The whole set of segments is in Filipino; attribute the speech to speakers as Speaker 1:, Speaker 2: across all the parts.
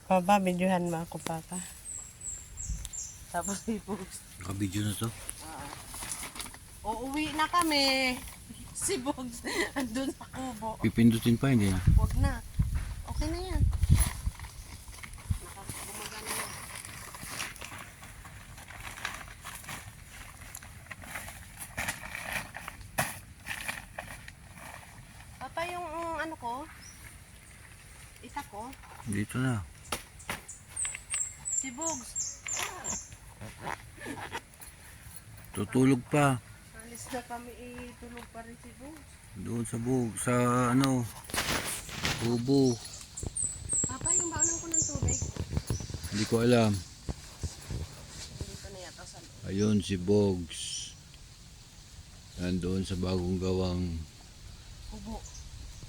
Speaker 1: Papa, videohan mo ako, Papa. Tapos ipost.
Speaker 2: Naka-video na to.
Speaker 1: Uuwi na kami. Si Bogs, andun sa kubo.
Speaker 2: Pipindutin pa, hindi na.
Speaker 1: Huwag na. Okay na yan. Gumagana na. Papa, yung ano ko? Isa ko?
Speaker 2: Dito na.
Speaker 1: Si Bogs.
Speaker 2: Tutulog pa.
Speaker 1: Alis na kami, itulog pa rin si Bogs.
Speaker 2: Doon sa bug, sa ano, kubo.
Speaker 1: Papa, yung baunan ko ng tubig.
Speaker 2: Hindi ko alam.
Speaker 1: Dito na yata sa loob.
Speaker 2: Ayun si Bogs. Nandoon sa bagong gawang
Speaker 1: Kubo.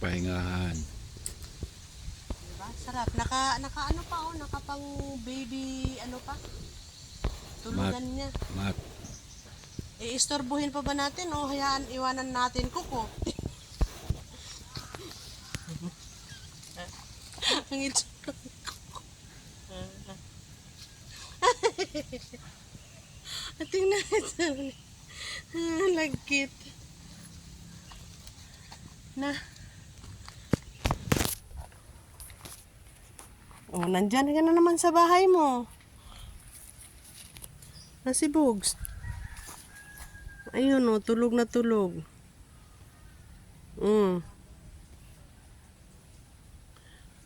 Speaker 2: pahingahan.
Speaker 1: Diba? Sarap. Naka ano pa oh, naka pang baby ano pa. Tulugan niya.
Speaker 2: Mat.
Speaker 1: Iistorbohin pa ba natin o hayaan iwanan natin kuko? Ang itsura ng kuko. Tingnan ito. Lagkit. Na. Oh, nandyan ka na naman sa bahay mo. Na si Bogs. Ayun oh, tulog na tulog.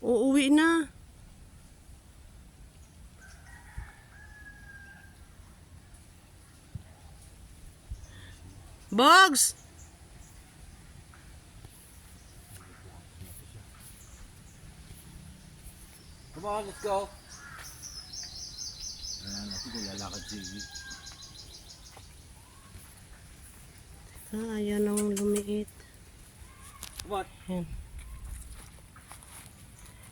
Speaker 1: Uuwi na. Bogs!
Speaker 2: Come on, let's go. Natin kung lalakad si
Speaker 1: Ayaw nang lumiit.
Speaker 2: Come on.
Speaker 1: Yan.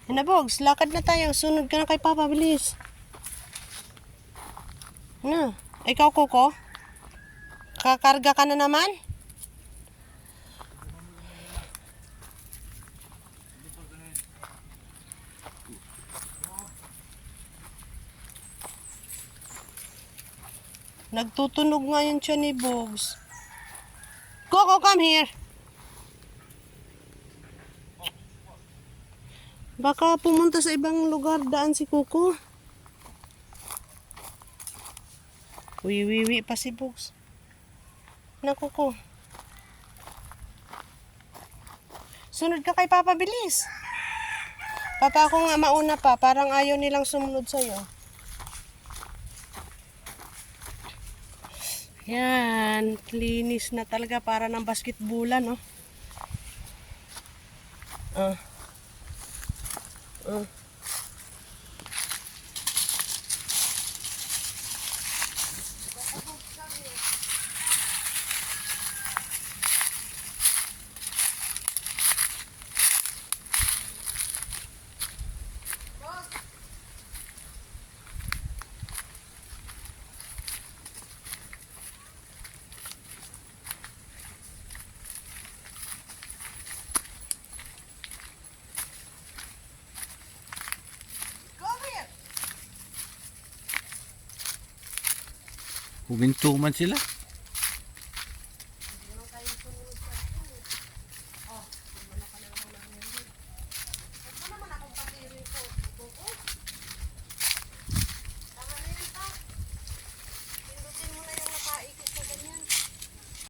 Speaker 1: Yan na, Bogs. Lakad na tayo. Sunod ka na kay Papa. Bilis. Na. Ikaw, Kuko? Kakarga ka na naman? Nagtutunog nga yun siya ni Bogs. Coco, come here. Baka pumunta sa ibang lugar daan si Coco. Wiwiwi pa si Bogs. Na Coco. Sunod ka kay Papa, bilis. Papa, ako nga mauna pa. Parang ayaw nilang sumunod sa'yo. Yan, linis na talaga para ng basketbolan, no?
Speaker 2: Huminto man sila.